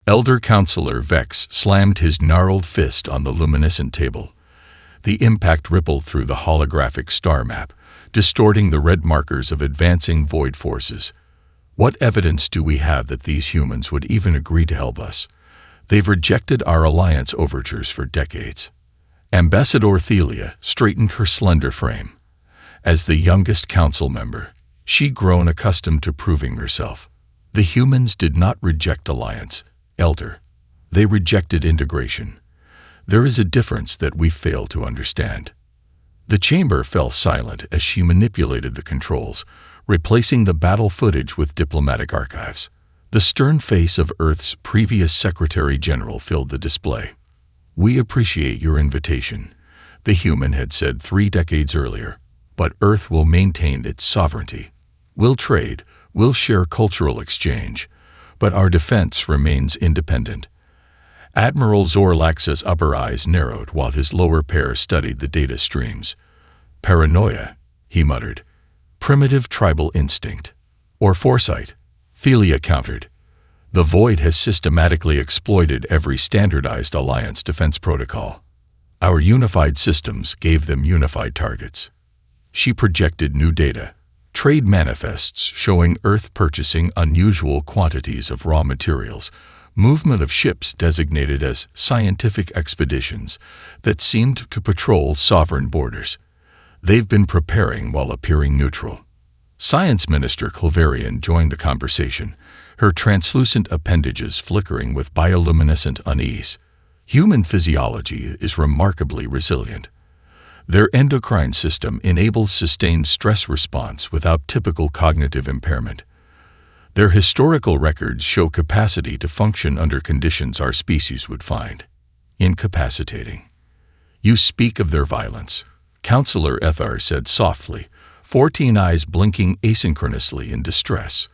Elder Counselor Vex slammed his gnarled fist on the luminescent table. The impact rippled through the holographic star map, distorting the red markers of advancing void forces. What evidence do we have that these humans would even agree to help us? They've rejected our alliance overtures for decades. Ambassador Thelia straightened her slender frame. As the youngest council member, she'd grown accustomed to proving herself. The humans did not reject alliance, Elder. They rejected integration. There is a difference that we fail to understand. The chamber fell silent as she manipulated the controls, replacing the battle footage with diplomatic archives. The stern face of Earth's previous Secretary General filled the display. "We appreciate your invitation," the human had said 3 decades earlier, "but Earth will maintain its sovereignty. We'll trade, we'll share cultural exchange, but our defense remains independent." Admiral Zorlax's upper eyes narrowed while his lower pair studied the data streams. "Paranoia," he muttered. "Primitive tribal instinct. Or foresight," Thelia countered. "The Void has systematically exploited every standardized alliance defense protocol. Our unified systems gave them unified targets." She projected new data, trade manifests showing Earth purchasing unusual quantities of raw materials, movement of ships designated as scientific expeditions that seemed to patrol sovereign borders. They've been preparing while appearing neutral. Science Minister Claverian joined the conversation, her translucent appendages flickering with bioluminescent unease. Human physiology is remarkably resilient. Their endocrine system enables sustained stress response without typical cognitive impairment. Their historical records show capacity to function under conditions our species would find incapacitating. "You speak of their violence," Counselor Ethar said softly, 14 eyes blinking asynchronously in distress.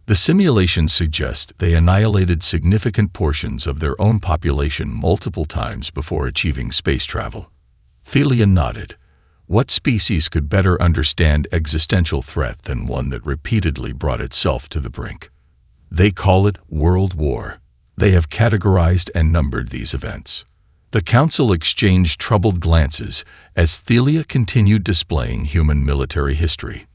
"The simulations suggest they annihilated significant portions of their own population multiple times before achieving space travel." Thelia nodded. What species could better understand existential threat than one that repeatedly brought itself to the brink? They call it World War. They have categorized and numbered these events. The Council exchanged troubled glances as Thelia continued displaying human military history.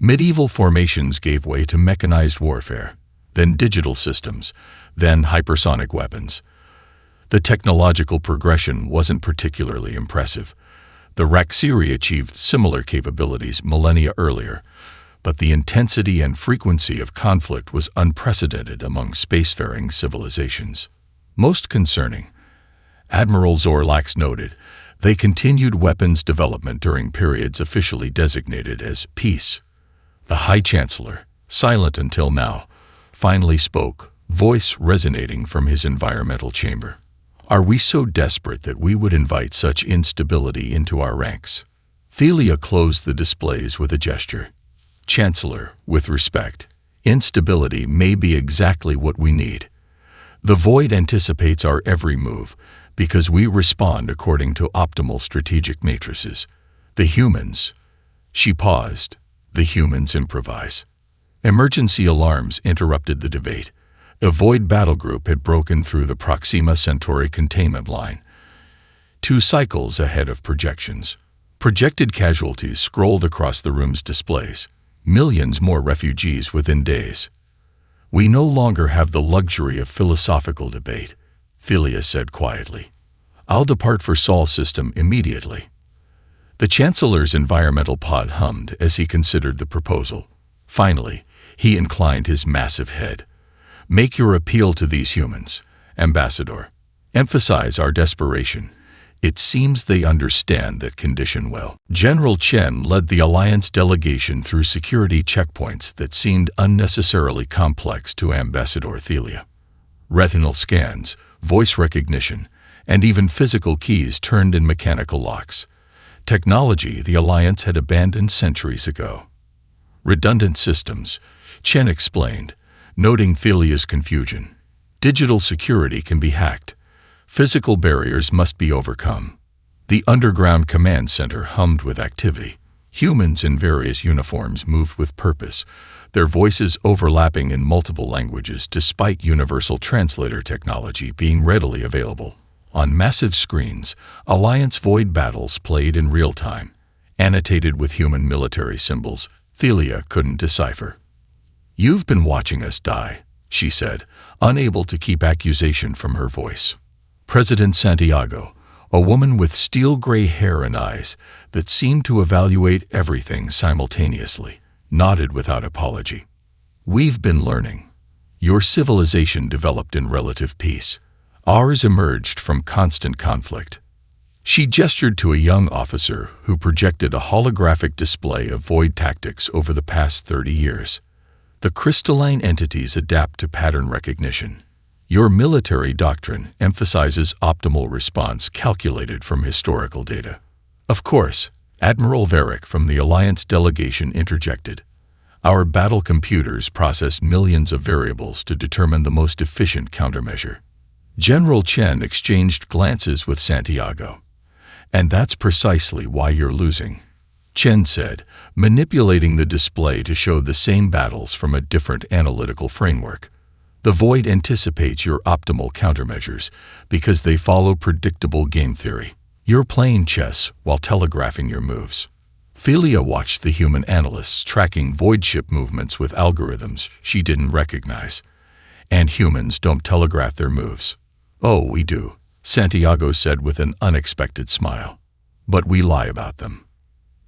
Medieval formations gave way to mechanized warfare, then digital systems, then hypersonic weapons. The technological progression wasn't particularly impressive. The Raxiri achieved similar capabilities millennia earlier, but the intensity and frequency of conflict was unprecedented among spacefaring civilizations. Most concerning, Admiral Zorlax noted, they continued weapons development during periods officially designated as peace. The High Chancellor, silent until now, finally spoke, voice resonating from his environmental chamber. "Are we so desperate that we would invite such instability into our ranks?" Thelia closed the displays with a gesture. "Chancellor, with respect, instability may be exactly what we need. The Void anticipates our every move because we respond according to optimal strategic matrices. The humans..." She paused. "The humans improvise." Emergency alarms interrupted the debate. A Void battle group had broken through the Proxima Centauri containment line, 2 cycles ahead of projections. Projected casualties scrolled across the room's displays. Millions more refugees within days. "We no longer have the luxury of philosophical debate," Thelia said quietly. "I'll depart for Sol system immediately." The Chancellor's environmental pod hummed as he considered the proposal. Finally, he inclined his massive head. "Make your appeal to these humans, Ambassador. Emphasize our desperation. It seems they understand that condition well." General Chen led the Alliance delegation through security checkpoints that seemed unnecessarily complex to Ambassador Thelia. Retinal scans, voice recognition, and even physical keys turned in mechanical locks. Technology the Alliance had abandoned centuries ago. "Redundant systems," Chen explained, noting Thelia's confusion. "Digital security can be hacked. Physical barriers must be overcome." The underground command center hummed with activity. Humans in various uniforms moved with purpose, their voices overlapping in multiple languages despite universal translator technology being readily available. On massive screens, Alliance Void battles played in real time, annotated with human military symbols Thelia couldn't decipher. "You've been watching us die," she said, unable to keep accusation from her voice. President Santiago, a woman with steel-gray hair and eyes that seemed to evaluate everything simultaneously, nodded without apology. "We've been learning. Your civilization developed in relative peace. Ours emerged from constant conflict." She gestured to a young officer who projected a holographic display of void tactics over the past 30 years. "The crystalline entities adapt to pattern recognition. Your military doctrine emphasizes optimal response calculated from historical data." "Of course," Admiral Varick from the Alliance delegation interjected. "Our battle computers process millions of variables to determine the most efficient countermeasure." General Chen exchanged glances with Santiago. "And that's precisely why you're losing," Chen said, manipulating the display to show the same battles from a different analytical framework. "The Void anticipates your optimal countermeasures because they follow predictable game theory. You're playing chess while telegraphing your moves." Thelia watched the human analysts tracking Void ship movements with algorithms she didn't recognize. "And humans don't telegraph their moves." "Oh, we do," Santiago said with an unexpected smile. "But we lie about them."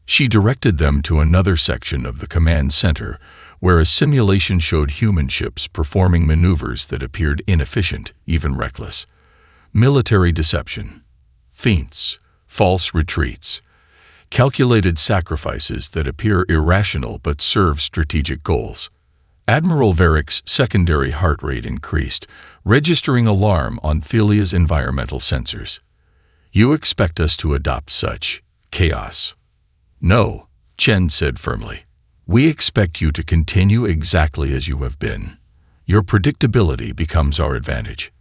She directed them to another section of the command center, where a simulation showed human ships performing maneuvers that appeared inefficient, even reckless. Military deception, feints, false retreats, calculated sacrifices that appear irrational but serve strategic goals. Admiral Varick's secondary heart rate increased, registering alarm on Thelia's environmental sensors. "You expect us to adopt such chaos?" "No," Chen said firmly. "We expect you to continue exactly as you have been. Your predictability becomes our advantage.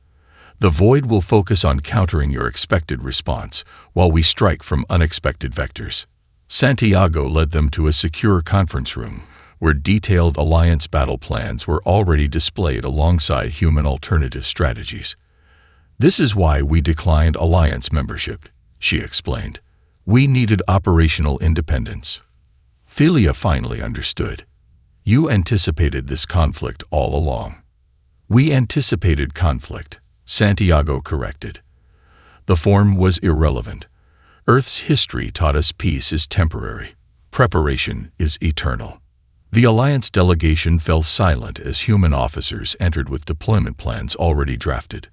The Void will focus on countering your expected response, while we strike from unexpected vectors." Santiago led them to a secure conference room, where detailed Alliance battle plans were already displayed alongside human alternative strategies. "This is why we declined Alliance membership," she explained. "We needed operational independence." Thelia finally understood. "You anticipated this conflict all along." "We anticipated conflict," Santiago corrected. "The form was irrelevant. Earth's history taught us peace is temporary. Preparation is eternal." The Alliance delegation fell silent as human officers entered with deployment plans already drafted.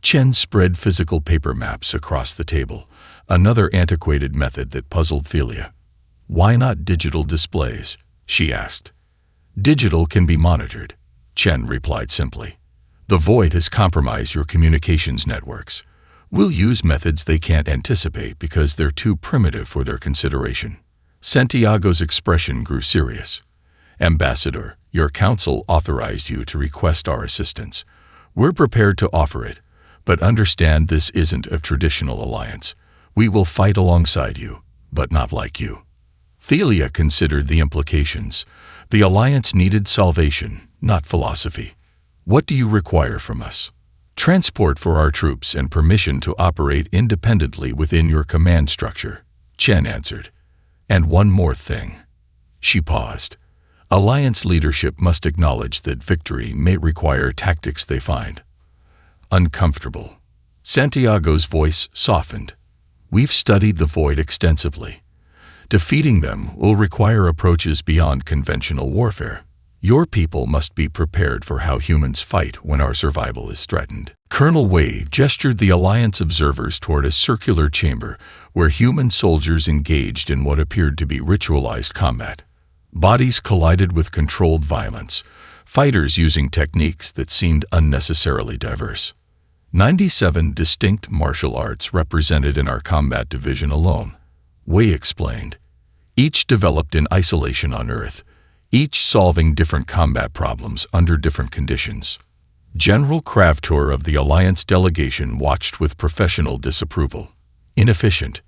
Chen spread physical paper maps across the table, another antiquated method that puzzled Thelia. "Why not digital displays?" she asked. "Digital can be monitored," Chen replied simply. "The Void has compromised your communications networks. We'll use methods they can't anticipate because they're too primitive for their consideration." Santiago's expression grew serious. "Ambassador, your council authorized you to request our assistance. We're prepared to offer it, but understand this isn't a traditional alliance. We will fight alongside you, but not like you." Thelia considered the implications. The alliance needed salvation, not philosophy. "What do you require from us?" "Transport for our troops and permission to operate independently within your command structure," Chen answered. "And one more thing." She paused. "Alliance leadership must acknowledge that victory may require tactics they find uncomfortable." Santiago's voice softened. "We've studied the Void extensively. Defeating them will require approaches beyond conventional warfare. Your people must be prepared for how humans fight when our survival is threatened." Colonel Wei gestured the Alliance observers toward a circular chamber where human soldiers engaged in what appeared to be ritualized combat. Bodies collided with controlled violence, fighters using techniques that seemed unnecessarily diverse. 97 distinct martial arts represented in our combat division alone, Wei explained. Each developed in isolation on Earth, each solving different combat problems under different conditions. General Kravtor of the Alliance delegation watched with professional disapproval. "Inefficient.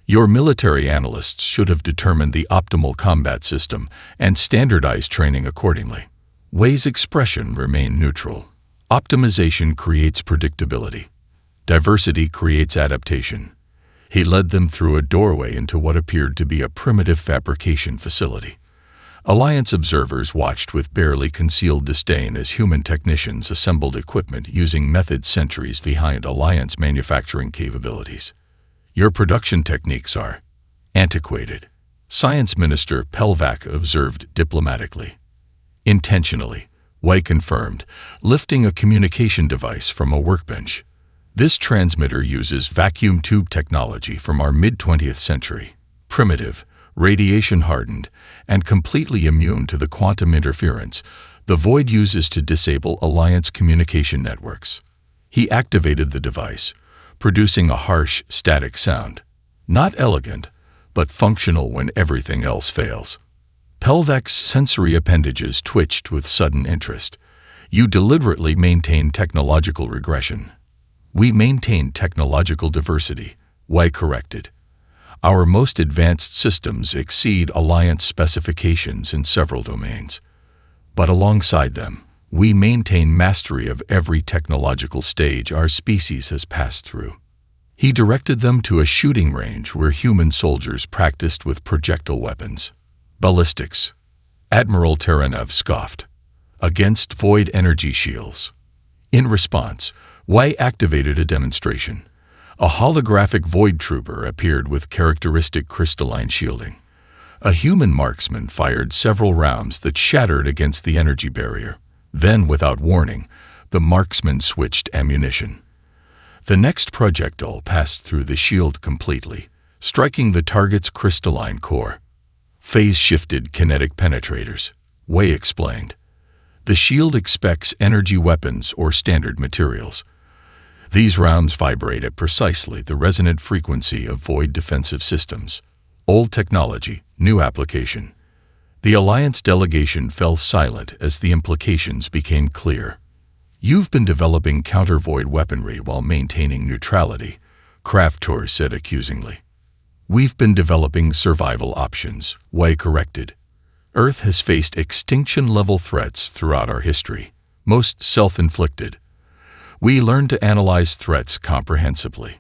Your military analysts should have determined the optimal combat system and standardized training accordingly. Wei's expression remained neutral. Optimization creates predictability. Diversity creates adaptation. He led them through a doorway into what appeared to be a primitive fabrication facility. Alliance observers watched with barely concealed disdain as human technicians assembled equipment using methods centuries behind Alliance manufacturing capabilities. Your production techniques are antiquated, Science Minister Pelvac observed diplomatically. Intentionally, Wei confirmed, lifting a communication device from a workbench. This transmitter uses vacuum tube technology from our mid-20th century. Primitive, radiation-hardened, and completely immune to the quantum interference the Void uses to disable Alliance communication networks. He activated the device, producing a harsh, static sound. Not elegant, but functional when everything else fails. Pelvac's sensory appendages twitched with sudden interest. You deliberately maintain technological regression. We maintain technological diversity, Wei corrected. Our most advanced systems exceed Alliance specifications in several domains. But alongside them, we maintain mastery of every technological stage our species has passed through. He directed them to a shooting range where human soldiers practiced with projectile weapons. Ballistics. Admiral Taranev scoffed. Against void energy shields. In response, Wei activated a demonstration. A holographic void trooper appeared with characteristic crystalline shielding. A human marksman fired several rounds that shattered against the energy barrier. Then, without warning, the marksman switched ammunition. The next projectile passed through the shield completely, striking the target's crystalline core. Phase-shifted kinetic penetrators, Wei explained. The shield expects energy weapons or standard materials. These rounds vibrate at precisely the resonant frequency of void defensive systems. Old technology, new application. The Alliance delegation fell silent as the implications became clear. You've been developing counter-void weaponry while maintaining neutrality, Kraftor said accusingly. We've been developing survival options, Wei corrected. Earth has faced extinction-level threats throughout our history, most self-inflicted. We learned to analyze threats comprehensively.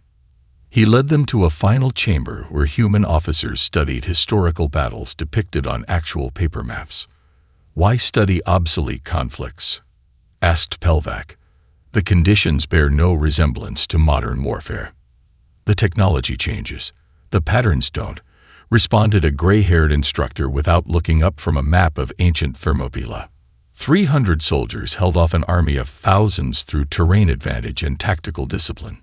He led them to a final chamber where human officers studied historical battles depicted on actual paper maps. Why study obsolete conflicts? Asked Pelvac. The conditions bear no resemblance to modern warfare. The technology changes. The patterns don't, responded a gray-haired instructor without looking up from a map of ancient Thermopylae. 300 soldiers held off an army of thousands through terrain advantage and tactical discipline.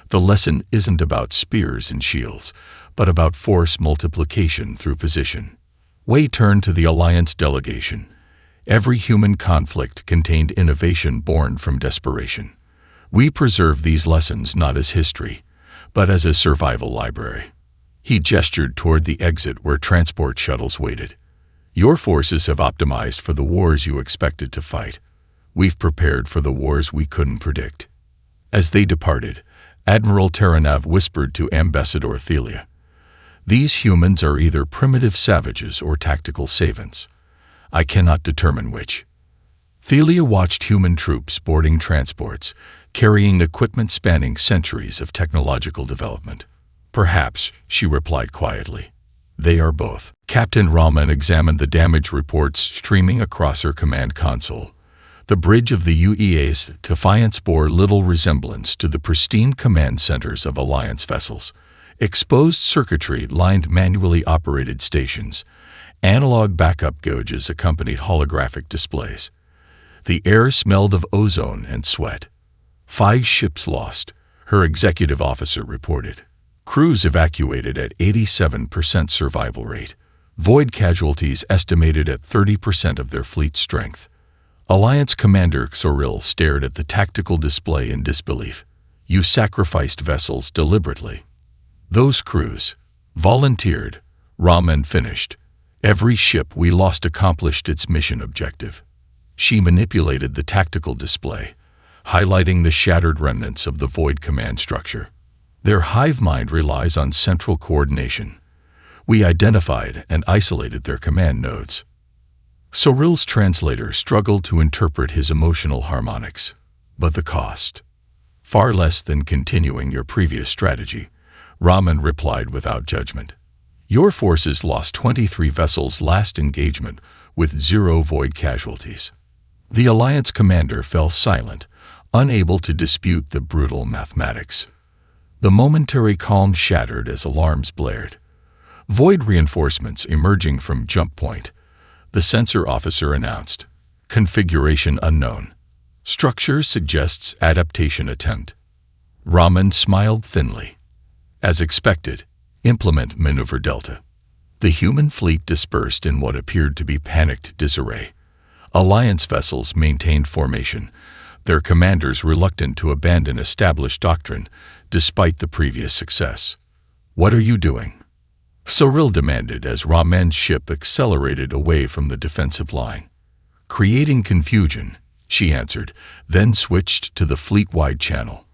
The lesson isn't about spears and shields, but about force multiplication through position. Wei turned to the Alliance delegation. Every human conflict contained innovation born from desperation. We preserve these lessons not as history, but as a survival library. He gestured toward the exit where transport shuttles waited. Your forces have optimized for the wars you expected to fight. We've prepared for the wars we couldn't predict. As they departed, Admiral Taranev whispered to Ambassador Thelia. These humans are either primitive savages or tactical savants. I cannot determine which. Thelia watched human troops boarding transports, carrying equipment spanning centuries of technological development. Perhaps, she replied quietly. They are both. Captain Rahman examined the damage reports streaming across her command console. The bridge of the UEA's Defiance bore little resemblance to the pristine command centers of Alliance vessels. Exposed circuitry lined manually operated stations. Analog backup gauges accompanied holographic displays. The air smelled of ozone and sweat. 5 ships lost, her executive officer reported. Crews evacuated at 87% survival rate. Void casualties estimated at 30% of their fleet strength. Alliance Commander Xoril stared at the tactical display in disbelief. You sacrificed vessels deliberately. Those crews volunteered. Rahman finished. Every ship we lost accomplished its mission objective. She manipulated the tactical display, highlighting the shattered remnants of the Void command structure. Their hive mind relies on central coordination. We identified and isolated their command nodes. Soril's translator struggled to interpret his emotional harmonics. But the cost? Far less than continuing your previous strategy, Raman replied without judgment. Your forces lost 23 vessels last engagement with 0 void casualties. The Alliance commander fell silent, unable to dispute the brutal mathematics. The momentary calm shattered as alarms blared. Void reinforcements emerging from jump point. The sensor officer announced. Configuration unknown. Structure suggests adaptation attempt. Raman smiled thinly. As expected, implement maneuver delta. The human fleet dispersed in what appeared to be panicked disarray. Alliance vessels maintained formation, their commanders reluctant to abandon established doctrine despite the previous success. What are you doing? Soril demanded as Raman's ship accelerated away from the defensive line. Creating confusion, she answered, then switched to the fleet-wide channel.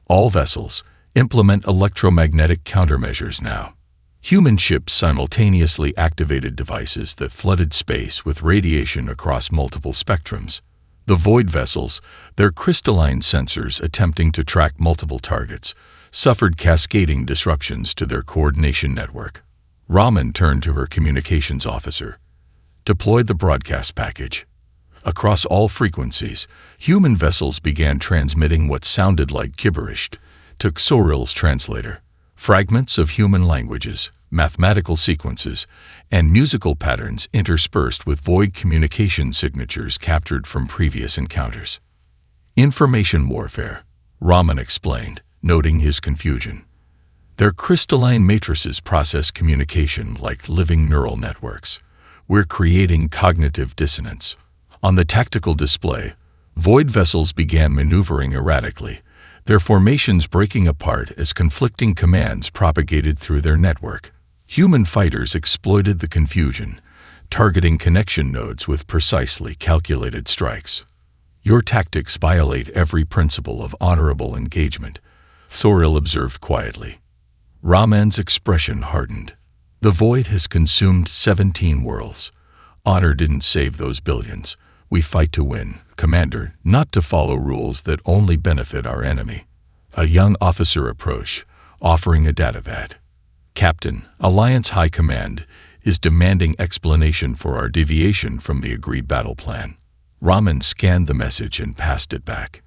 All vessels, implement electromagnetic countermeasures now. Human ships simultaneously activated devices that flooded space with radiation across multiple spectrums. The void vessels, their crystalline sensors attempting to track multiple targets, suffered cascading disruptions to their coordination network. Raman turned to her communications officer. Deployed the broadcast package. Across all frequencies, human vessels began transmitting what sounded like gibberish, to Soril's translator. Fragments of human languages, mathematical sequences, and musical patterns interspersed with void communication signatures captured from previous encounters. Information warfare, Raman explained, noting his confusion. Their crystalline matrices process communication like living neural networks. We're creating cognitive dissonance. On the tactical display, void vessels began maneuvering erratically, their formations breaking apart as conflicting commands propagated through their network. Human fighters exploited the confusion, targeting connection nodes with precisely calculated strikes. Your tactics violate every principle of honorable engagement, Soril observed quietly. Raman's expression hardened. The void has consumed 17 worlds. Honor didn't save those billions. We fight to win, Commander, not to follow rules that only benefit our enemy. A young officer approached, offering a datavat. Captain, Alliance High Command is demanding explanation for our deviation from the agreed battle plan. Raman scanned the message and passed it back.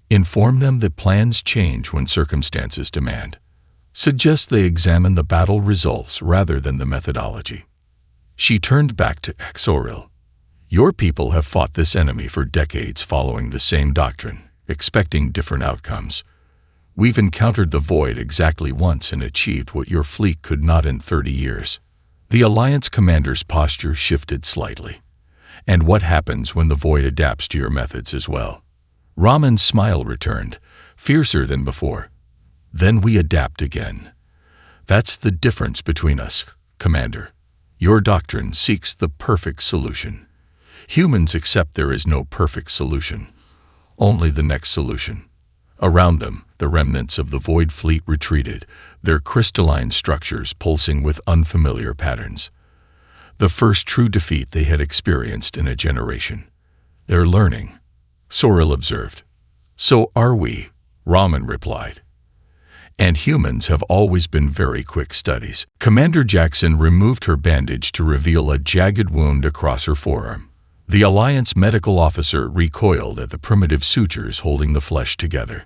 Inform them that plans change when circumstances demand. Suggest they examine the battle results rather than the methodology. She turned back to Soril. Your people have fought this enemy for decades following the same doctrine, expecting different outcomes. We've encountered the void exactly once and achieved what your fleet could not in 30 years. The Alliance commander's posture shifted slightly. And what happens when the void adapts to your methods as well? Raman's smile returned, fiercer than before. Then we adapt again. That's the difference between us, Commander. Your doctrine seeks the perfect solution. Humans accept there is no perfect solution, only the next solution. Around them, the remnants of the void fleet retreated, their crystalline structures pulsing with unfamiliar patterns. The first true defeat they had experienced in a generation. They're learning, Soril observed. So are we, Raman replied. And humans have always been very quick studies. Commander Jackson removed her bandage to reveal a jagged wound across her forearm. The Alliance medical officer recoiled at the primitive sutures holding the flesh together.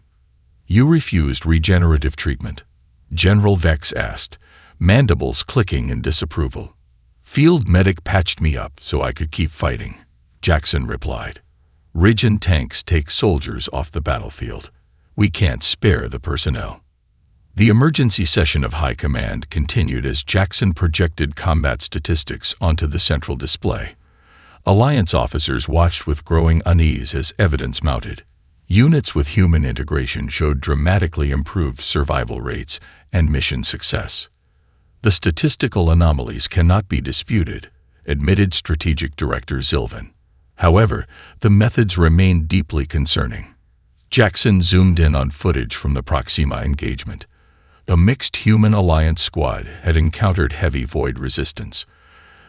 You refused regenerative treatment, General Vex asked, mandibles clicking in disapproval. Field medic patched me up so I could keep fighting, Jackson replied. Regen tanks take soldiers off the battlefield. We can't spare the personnel. The emergency session of High Command continued as Jackson projected combat statistics onto the central display. Alliance officers watched with growing unease as evidence mounted. Units with human integration showed dramatically improved survival rates and mission success. The statistical anomalies cannot be disputed, admitted Strategic Director Zilvan. However, the methods remained deeply concerning. Jackson zoomed in on footage from the Proxima engagement. The mixed human Alliance squad had encountered heavy void resistance.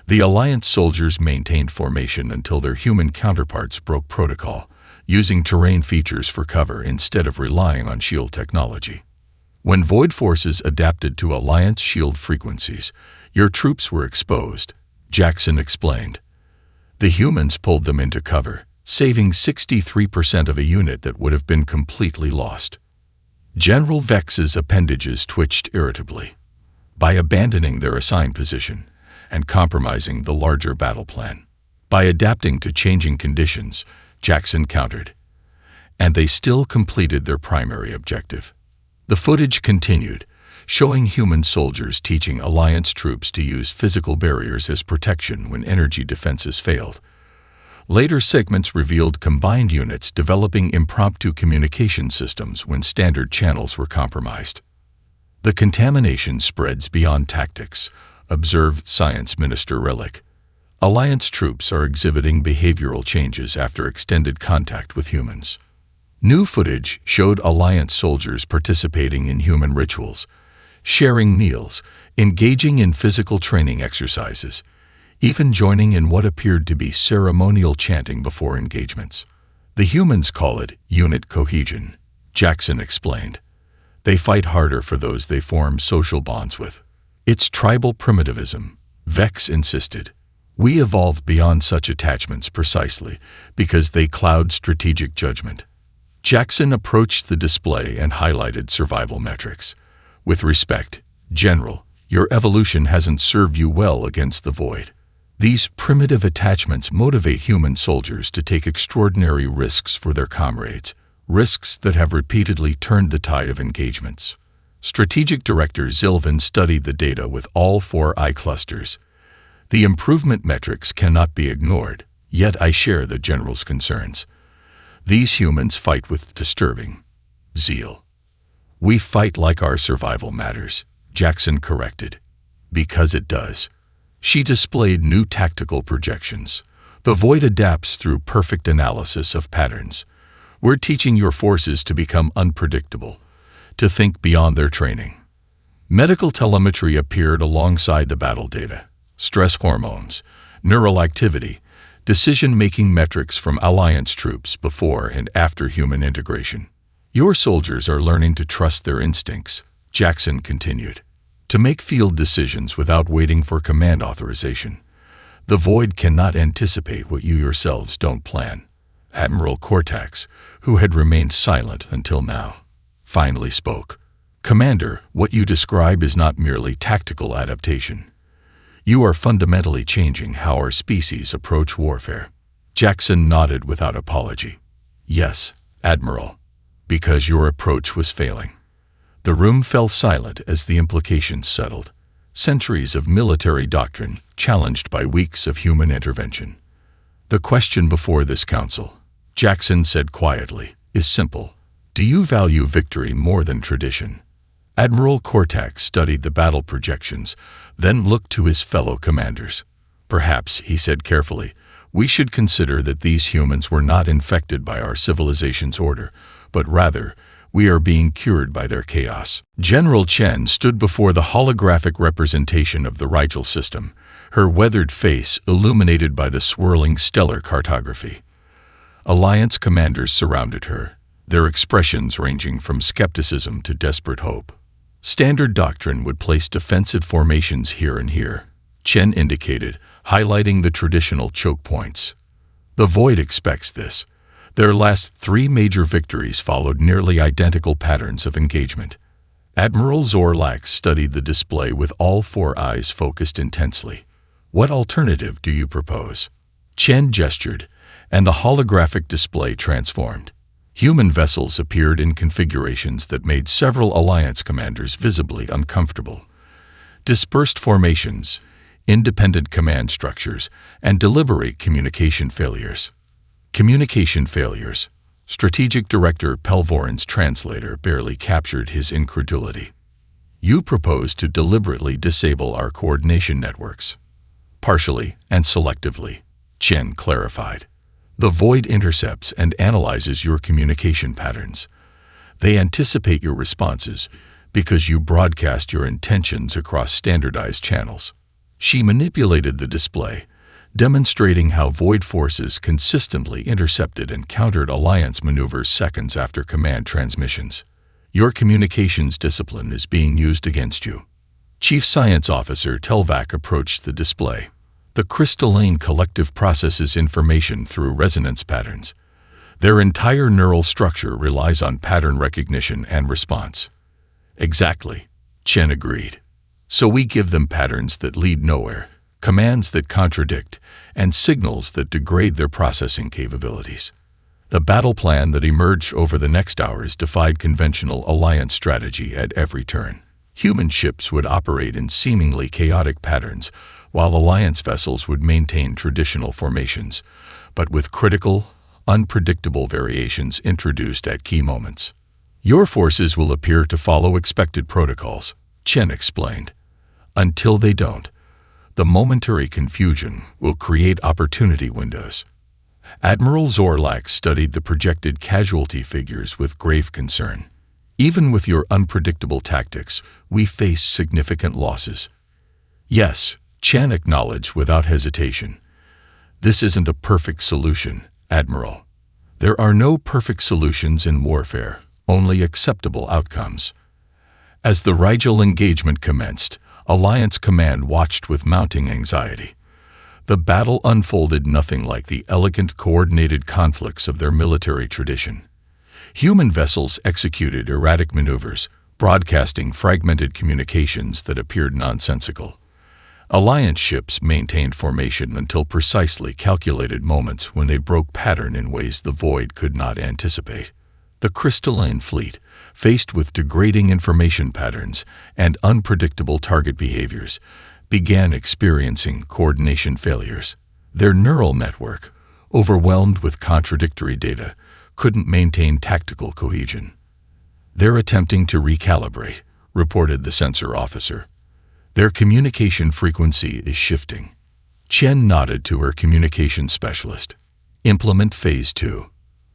The Alliance soldiers maintained formation until their human counterparts broke protocol, using terrain features for cover instead of relying on shield technology. When void forces adapted to Alliance shield frequencies, your troops were exposed, Jackson explained. The humans pulled them into cover, saving 63% of a unit that would have been completely lost. General Vex's appendages twitched irritably. By abandoning their assigned position and compromising the larger battle plan, by adapting to changing conditions, Jackson countered. And they still completed their primary objective. The footage continued, showing human soldiers teaching Alliance troops to use physical barriers as protection when energy defenses failed. Later segments revealed combined units developing impromptu communication systems when standard channels were compromised. The contamination spreads beyond tactics, observed Science Minister Relic. Alliance troops are exhibiting behavioral changes after extended contact with humans. New footage showed Alliance soldiers participating in human rituals, sharing meals, engaging in physical training exercises, even joining in what appeared to be ceremonial chanting before engagements. The humans call it unit cohesion, Jackson explained. They fight harder for those they form social bonds with. It's tribal primitivism, Vex insisted. We evolved beyond such attachments precisely because they cloud strategic judgment. Jackson approached the display and highlighted survival metrics. With respect, General, your evolution hasn't served you well against the void. These primitive attachments motivate human soldiers to take extraordinary risks for their comrades, risks that have repeatedly turned the tide of engagements. Strategic Director Zilvin studied the data with all 4 eye clusters. The improvement metrics cannot be ignored, yet I share the General's concerns. These humans fight with disturbing zeal. We fight like our survival matters, Jackson corrected. Because it does. She displayed new tactical projections. The void adapts through perfect analysis of patterns. We're teaching your forces to become unpredictable, to think beyond their training. Medical telemetry appeared alongside the battle data. Stress hormones, neural activity, decision-making metrics from Alliance troops before and after human integration. Your soldiers are learning to trust their instincts, Jackson continued, to make field decisions without waiting for command authorization. The void cannot anticipate what you yourselves don't plan. Admiral Cortax, who had remained silent until now, finally spoke. Commander, what you describe is not merely tactical adaptation. You are fundamentally changing how our species approach warfare. Jackson nodded without apology. Yes, Admiral, because your approach was failing. The room fell silent as the implications settled. Centuries of military doctrine challenged by weeks of human intervention. The question before this council, Jackson said quietly, is simple. Do you value victory more than tradition? Admiral Cortax studied the battle projections, then looked to his fellow commanders. Perhaps, he said carefully, we should consider that these humans were not infected by our civilization's order, but rather, we are being cured by their chaos. General Chen stood before the holographic representation of the Rigel system, her weathered face illuminated by the swirling stellar cartography. Alliance commanders surrounded her, their expressions ranging from skepticism to desperate hope. Standard doctrine would place defensive formations here and here, Chen indicated, highlighting the traditional choke points. The Void expects this. Their last 3 major victories followed nearly identical patterns of engagement. Admiral Zorlax studied the display with all 4 eyes focused intensely. What alternative do you propose? Chen gestured, and the holographic display transformed. Human vessels appeared in configurations that made several Alliance commanders visibly uncomfortable. Dispersed formations, independent command structures, and deliberate communication failures. Communication failures. Strategic Director Pelvorin's translator barely captured his incredulity. You propose to deliberately disable our coordination networks. Partially and selectively, Chen clarified. The Void intercepts and analyzes your communication patterns. They anticipate your responses, because you broadcast your intentions across standardized channels. She manipulated the display, demonstrating how void forces consistently intercepted and countered Alliance maneuvers seconds after command transmissions. Your communications discipline is being used against you. Chief Science Officer Telvac approached the display. The crystalline collective processes information through resonance patterns. Their entire neural structure relies on pattern recognition and response. Exactly, Chen agreed. So we give them patterns that lead nowhere, commands that contradict, and signals that degrade their processing capabilities. The battle plan that emerged over the next hours defied conventional Alliance strategy at every turn. Human ships would operate in seemingly chaotic patterns, while Alliance vessels would maintain traditional formations, but with critical, unpredictable variations introduced at key moments. Your forces will appear to follow expected protocols, Chen explained. Until they don't, the momentary confusion will create opportunity windows. Admiral Zorlax studied the projected casualty figures with grave concern. Even with your unpredictable tactics, we face significant losses. Yes, Chen acknowledged without hesitation. This isn't a perfect solution, Admiral. There are no perfect solutions in warfare, only acceptable outcomes. As the Rigel engagement commenced, Alliance Command watched with mounting anxiety. The battle unfolded nothing like the elegant, coordinated conflicts of their military tradition. Human vessels executed erratic maneuvers, broadcasting fragmented communications that appeared nonsensical. Alliance ships maintained formation until precisely calculated moments when they broke pattern in ways the Void could not anticipate. The crystalline fleet, faced with degrading information patterns and unpredictable target behaviors, began experiencing coordination failures. Their neural network, overwhelmed with contradictory data, couldn't maintain tactical cohesion. They're attempting to recalibrate, reported the sensor officer. Their communication frequency is shifting. Chen nodded to her communication specialist. Implement Phase 2.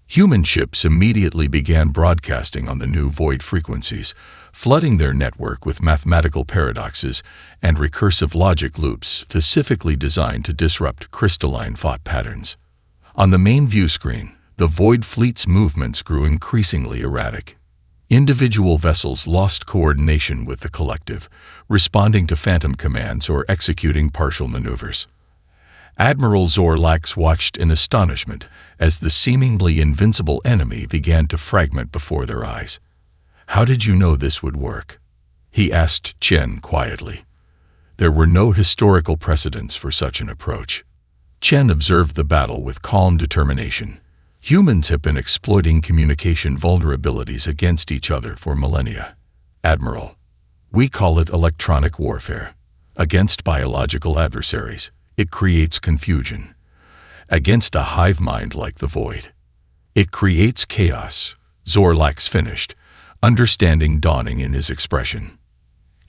Human ships immediately began broadcasting on the new Void frequencies, flooding their network with mathematical paradoxes and recursive logic loops specifically designed to disrupt crystalline thought patterns. On the main view screen, the Void fleet's movements grew increasingly erratic. Individual vessels lost coordination with the collective, responding to phantom commands or executing partial maneuvers. Admiral Zorlax watched in astonishment as the seemingly invincible enemy began to fragment before their eyes. "How did you know this would work?" he asked Chen quietly. There were no historical precedents for such an approach. Chen observed the battle with calm determination. Humans have been exploiting communication vulnerabilities against each other for millennia. Admiral, we call it electronic warfare. Against biological adversaries, it creates confusion. Against a hive mind like the Void, it creates chaos, Zorlax finished, understanding dawning in his expression.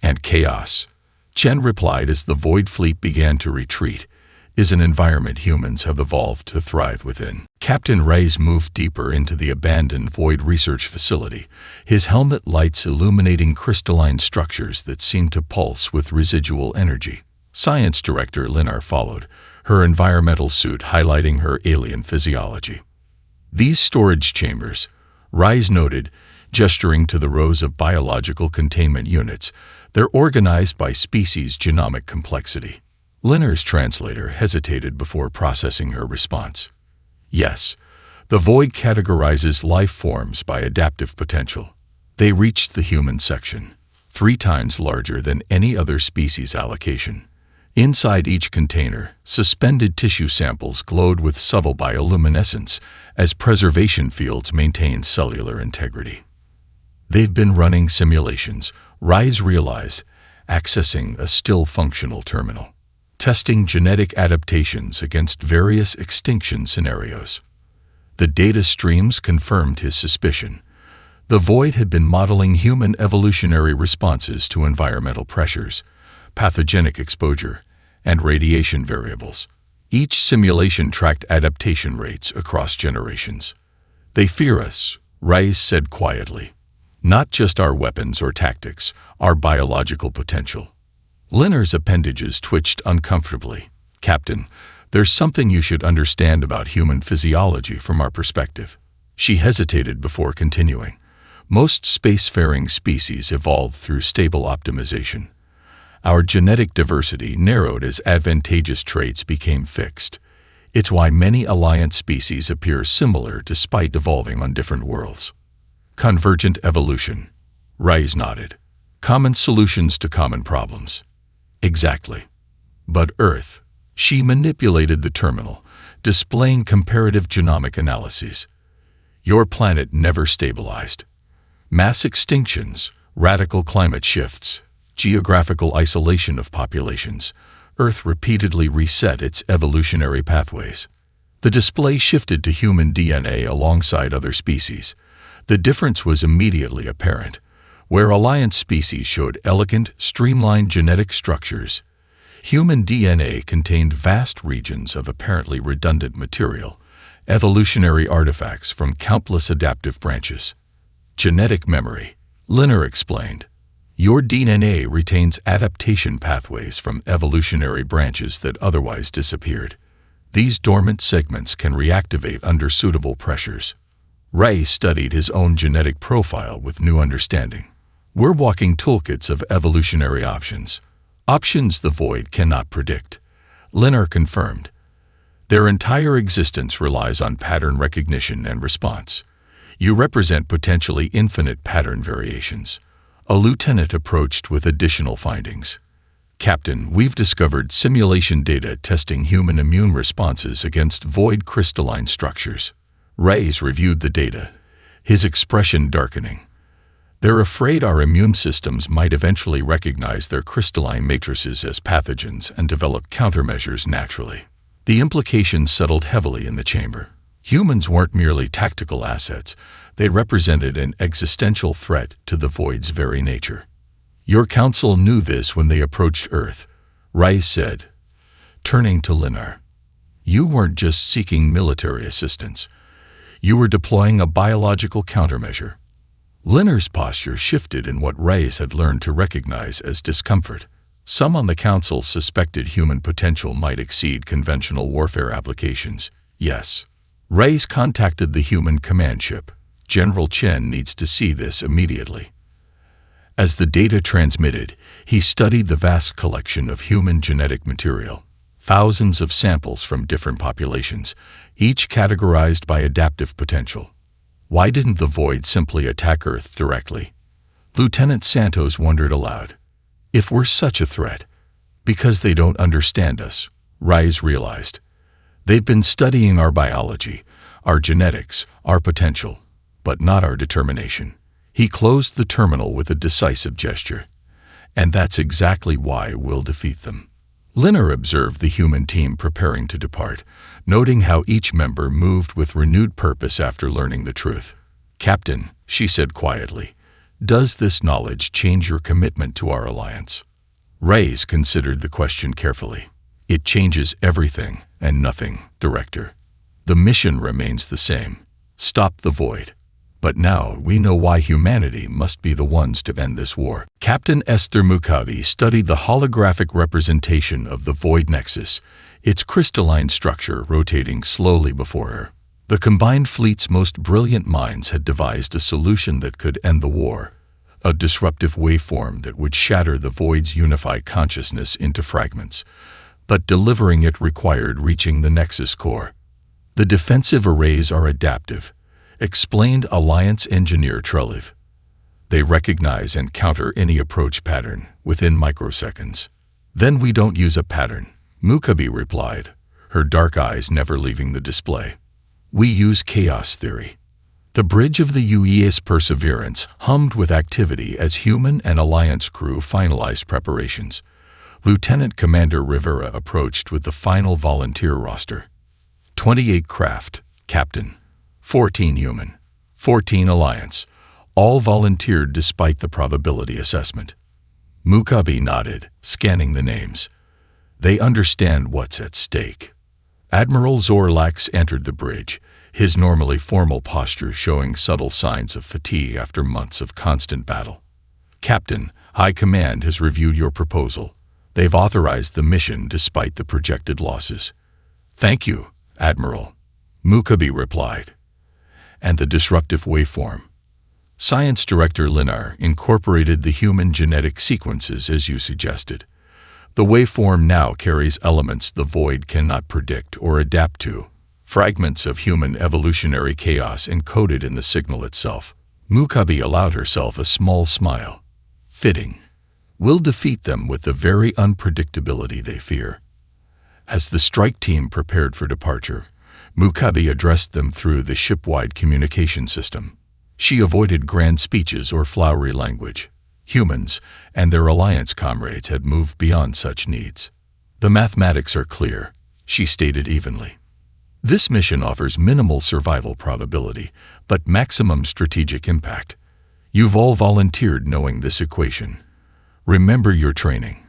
And chaos, Chen replied as the Void fleet began to retreat, is an environment humans have evolved to thrive within. Captain Reyes moved deeper into the abandoned Void research facility, his helmet lights illuminating crystalline structures that seemed to pulse with residual energy. Science Director Linar followed, her environmental suit highlighting her alien physiology. These storage chambers, Reyes noted, gesturing to the rows of biological containment units, they're organized by species genomic complexity. Linar's translator hesitated before processing her response. Yes, the Void categorizes life forms by adaptive potential. They reached the human section, 3 times larger than any other species allocation. Inside each container, suspended tissue samples glowed with subtle bioluminescence as preservation fields maintained cellular integrity. They've been running simulations, Reyes realized, accessing a still functional terminal, testing genetic adaptations against various extinction scenarios. The data streams confirmed his suspicion. The Void had been modeling human evolutionary responses to environmental pressures, pathogenic exposure, and radiation variables. Each simulation tracked adaptation rates across generations. They fear us, Reyes said quietly. Not just our weapons or tactics, our biological potential. Linner's appendages twitched uncomfortably. Captain, there's something you should understand about human physiology from our perspective. She hesitated before continuing. Most spacefaring species evolved through stable optimization. Our genetic diversity narrowed as advantageous traits became fixed. It's why many alliance species appear similar despite evolving on different worlds. Convergent evolution. Rice nodded. Common solutions to common problems. Exactly. But Earth. She manipulated the terminal, displaying comparative genomic analyses. Your planet never stabilized. Mass extinctions, radical climate shifts, geographical isolation of populations. Earth repeatedly reset its evolutionary pathways. The display shifted to human DNA alongside other species. The difference was immediately apparent. Where alliance species showed elegant, streamlined genetic structures, human DNA contained vast regions of apparently redundant material, evolutionary artifacts from countless adaptive branches. Genetic memory, Linner explained. Your DNA retains adaptation pathways from evolutionary branches that otherwise disappeared. These dormant segments can reactivate under suitable pressures. Ray studied his own genetic profile with new understanding. We're walking toolkits of evolutionary options. Options the void cannot predict. Linner confirmed. Their entire existence relies on pattern recognition and response. You represent potentially infinite pattern variations. A lieutenant approached with additional findings. Captain, we've discovered simulation data testing human immune responses against void crystalline structures. Reyes reviewed the data, his expression darkening. They're afraid our immune systems might eventually recognize their crystalline matrices as pathogens and develop countermeasures naturally. The implications settled heavily in the chamber. Humans weren't merely tactical assets. They represented an existential threat to the void's very nature. Your council knew this when they approached Earth, Rice said, turning to Linner. You weren't just seeking military assistance. You were deploying a biological countermeasure. Linner's posture shifted in what Rice had learned to recognize as discomfort. Some on the council suspected human potential might exceed conventional warfare applications. Yes. Rice contacted the human command ship. General Chen needs to see this immediately. As the data transmitted, he studied the vast collection of human genetic material. Thousands of samples from different populations, each categorized by adaptive potential. Why didn't the void simply attack Earth directly? Lieutenant Santos wondered aloud. If we're such a threat, because they don't understand us, Rice realized. They've been studying our biology, our genetics, our potential, but not our determination. He closed the terminal with a decisive gesture. And that's exactly why we'll defeat them. Linner observed the human team preparing to depart, noting how each member moved with renewed purpose after learning the truth. Captain, she said quietly, does this knowledge change your commitment to our alliance? Reyes considered the question carefully. It changes everything and nothing, Director. The mission remains the same. Stop the void. But now we know why humanity must be the ones to end this war. Captain Esther Mukavi studied the holographic representation of the void nexus, its crystalline structure rotating slowly before her. The combined fleet's most brilliant minds had devised a solution that could end the war, a disruptive waveform that would shatter the void's unified consciousness into fragments. But delivering it required reaching the nexus core. The defensive arrays are adaptive, explained Alliance engineer Trelev. They recognize and counter any approach pattern within microseconds. Then we don't use a pattern, Mukabi replied, her dark eyes never leaving the display. We use chaos theory. The bridge of the UES Perseverance hummed with activity as human and Alliance crew finalized preparations. Lieutenant Commander Rivera approached with the final volunteer roster. 28 craft, Captain. 14 human, 14 Alliance. All volunteered despite the probability assessment. Mukabi nodded, scanning the names. They understand what's at stake. Admiral Zorlax entered the bridge, his normally formal posture showing subtle signs of fatigue after months of constant battle. "Captain, High Command has reviewed your proposal. They've authorized the mission despite the projected losses." "Thank you, Admiral," Mukabe replied. "And the disruptive waveform?" Science Director Linar incorporated the human genetic sequences as you suggested. The waveform now carries elements the void cannot predict or adapt to, fragments of human evolutionary chaos encoded in the signal itself. Mukabe allowed herself a small smile. "Fitting. We'll defeat them with the very unpredictability they fear." As the strike team prepared for departure, Mukabe addressed them through the ship-wide communication system. She avoided grand speeches or flowery language. Humans and their alliance comrades had moved beyond such needs. "The mathematics are clear," she stated evenly. "This mission offers minimal survival probability, but maximum strategic impact. You've all volunteered knowing this equation. Remember your training.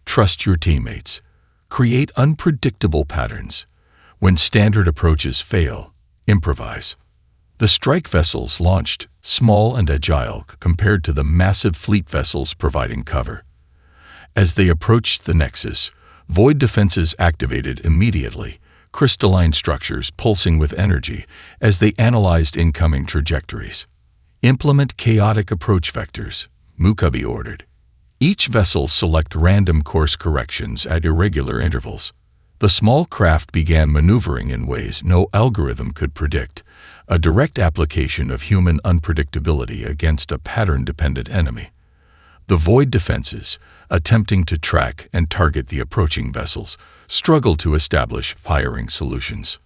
Trust your teammates. Create unpredictable patterns. When standard approaches fail, improvise." The strike vessels launched, small and agile compared to the massive fleet vessels providing cover. As they approached the nexus, void defenses activated immediately, crystalline structures pulsing with energy as they analyzed incoming trajectories. "Implement chaotic approach vectors," Mukabe ordered. Each vessel select random course corrections at irregular intervals. The small craft began maneuvering in ways no algorithm could predict, a direct application of human unpredictability against a pattern-dependent enemy. The void defenses, attempting to track and target the approaching vessels, struggled to establish firing solutions.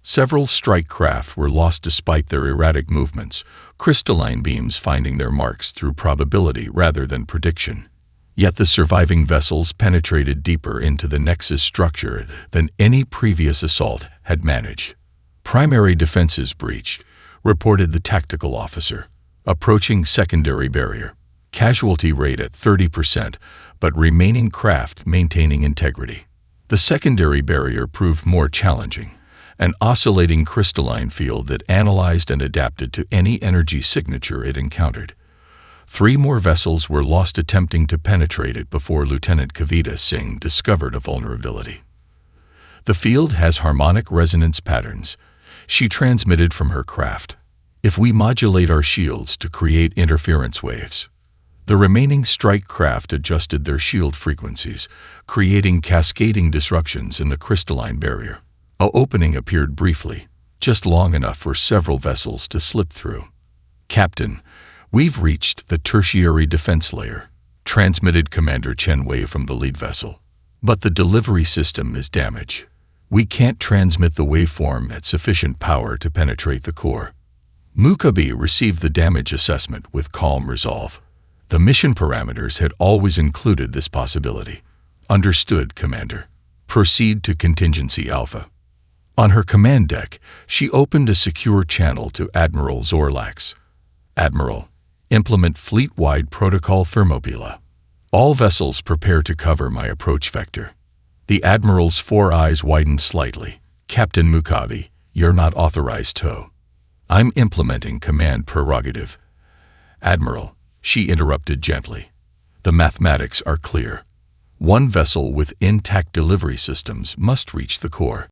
Several strike craft were lost despite their erratic movements, crystalline beams finding their marks through probability rather than prediction. Yet the surviving vessels penetrated deeper into the nexus structure than any previous assault had managed. "Primary defenses breached," reported the tactical officer. "Approaching secondary barrier. Casualty rate at 30%, but remaining craft maintaining integrity." The secondary barrier proved more challenging, an oscillating crystalline field that analyzed and adapted to any energy signature it encountered. 3 more vessels were lost attempting to penetrate it before Lieutenant Kavita Singh discovered a vulnerability. "The field has harmonic resonance patterns," she transmitted from her craft. "If we modulate our shields to create interference waves." The remaining strike craft adjusted their shield frequencies, creating cascading disruptions in the crystalline barrier. An opening appeared briefly, just long enough for several vessels to slip through. "Captain, we've reached the tertiary defense layer," transmitted Commander Chen Wei from the lead vessel. "But the delivery system is damaged. We can't transmit the waveform at sufficient power to penetrate the core." Mukabe received the damage assessment with calm resolve. The mission parameters had always included this possibility. "Understood, Commander. Proceed to Contingency Alpha." On her command deck, she opened a secure channel to Admiral Zorlax. "Admiral, implement fleet-wide protocol Thermopila. All vessels prepare to cover my approach vector." The Admiral's 4 eyes widened slightly. "Captain Mukabe, you're not authorized to." "I'm implementing command prerogative." "Admiral," she interrupted gently. "The mathematics are clear. 1 vessel with intact delivery systems must reach the core.